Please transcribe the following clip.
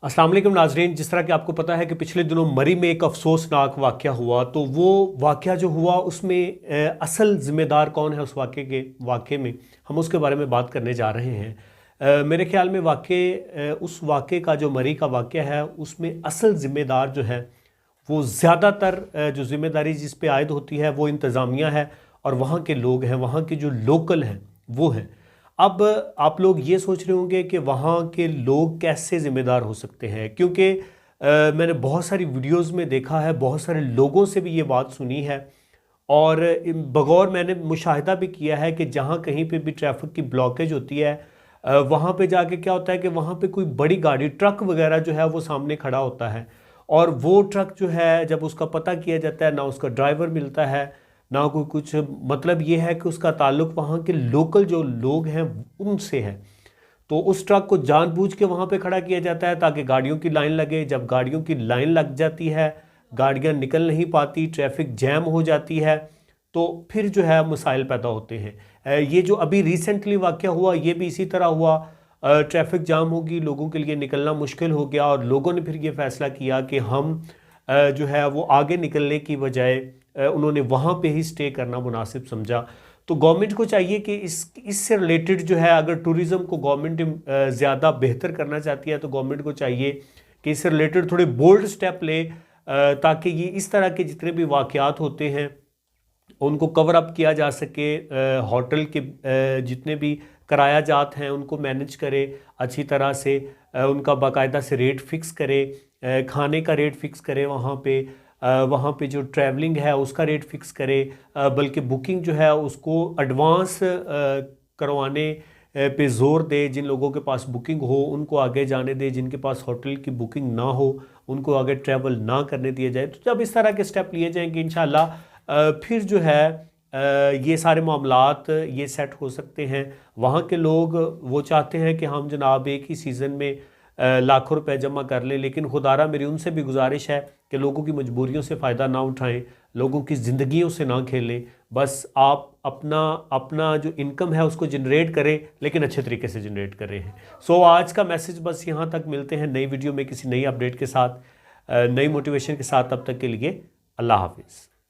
अस्सलाम वालेकुम नाजरीन। जिस तरह कि आपको पता है कि पिछले दिनों मरी में एक अफसोसनाक वाक़या हुआ, तो वो वाक़या जो हुआ उसमें असल ज़िम्मेदार कौन है उस वाक़े में हम उसके बारे में बात करने जा रहे हैं। मेरे ख़्याल में उस वाक़े का जो मरी का वाक़या है उसमें असल ज़िम्मेदार जो है वो ज़्यादातर जो ज़िम्मेदारी जिस पे आयद होती है वो इंतज़ामिया है और वहाँ के लोग हैं, वहाँ के जो लोकल हैं वो हैं। अब आप लोग ये सोच रहे होंगे कि वहाँ के लोग कैसे ज़िम्मेदार हो सकते हैं, क्योंकि मैंने बहुत सारी वीडियोज़ में देखा है, बहुत सारे लोगों से भी ये बात सुनी है और बगौर मैंने मुशाहिदा भी किया है कि जहाँ कहीं पे भी ट्रैफिक की ब्लॉकेज होती है वहाँ पे जाके क्या होता है कि वहाँ पे कोई बड़ी गाड़ी ट्रक वगैरह जो है वो सामने खड़ा होता है और वो ट्रक जो है जब उसका पता किया जाता है ना उसका ड्राइवर मिलता है ना कोई कुछ, मतलब ये है कि उसका ताल्लुक वहाँ के लोकल जो लोग हैं उनसे है। तो उस ट्रक को जानबूझ के वहाँ पे खड़ा किया जाता है ताकि गाड़ियों की लाइन लगे। जब गाड़ियों की लाइन लग जाती है, गाड़ियाँ निकल नहीं पाती, ट्रैफिक जैम हो जाती है, तो फिर जो है मसाइल पैदा होते हैं। ये जो अभी रिसेंटली वाक़या हुआ ये भी इसी तरह हुआ। ट्रैफिक जाम होगी, लोगों के लिए निकलना मुश्किल हो गया और लोगों ने फिर ये फ़ैसला किया कि हम जो है वो आगे निकलने की बजाय उन्होंने वहाँ पे ही स्टे करना मुनासिब समझा। तो गवर्नमेंट को चाहिए कि इससे रिलेटेड जो है, अगर टूरिज़्म को गवर्नमेंट ज़्यादा बेहतर करना चाहती है तो गवर्नमेंट को चाहिए कि इससे रिलेटेड थोड़े बोल्ड स्टेप ले ताकि ये इस तरह के जितने भी वाक़यात होते हैं उनको कवर अप किया जा सके। होटल के जितने भी किराया जात हैं उनको मैनेज करे अच्छी तरह से, उनका बाकायदा से रेट फ़िक्स करे, खाने का रेट फ़िक्स करे, वहाँ पे जो ट्रैवलिंग है उसका रेट फ़िक्स करे, बल्कि बुकिंग जो है उसको एडवांस करवाने पे ज़ोर दे। जिन लोगों के पास बुकिंग हो उनको आगे जाने दे, जिनके पास होटल की बुकिंग ना हो उनको आगे ट्रैवल ना करने दिया जाए। तो जब इस तरह के स्टेप लिए जाएंगे इंशाल्लाह फिर जो है ये सारे मामलात ये सेट हो सकते हैं। वहाँ के लोग वो चाहते हैं कि हम जनाब एक ही सीज़न में लाखों रुपए जमा कर लें, लेकिन खुदारा मेरी उनसे भी गुजारिश है कि लोगों की मजबूरियों से फ़ायदा ना उठाएं, लोगों की ज़िंदगियों से ना खेलें। बस आप अपना अपना जो इनकम है उसको जनरेट करें, लेकिन अच्छे तरीके से जनरेट कर रहे हैं। सो आज का मैसेज बस यहाँ तक। मिलते हैं नई वीडियो में किसी नई अपडेट के साथ, नई मोटिवेशन के साथ। तब तक के लिए अल्लाह हाफिज़।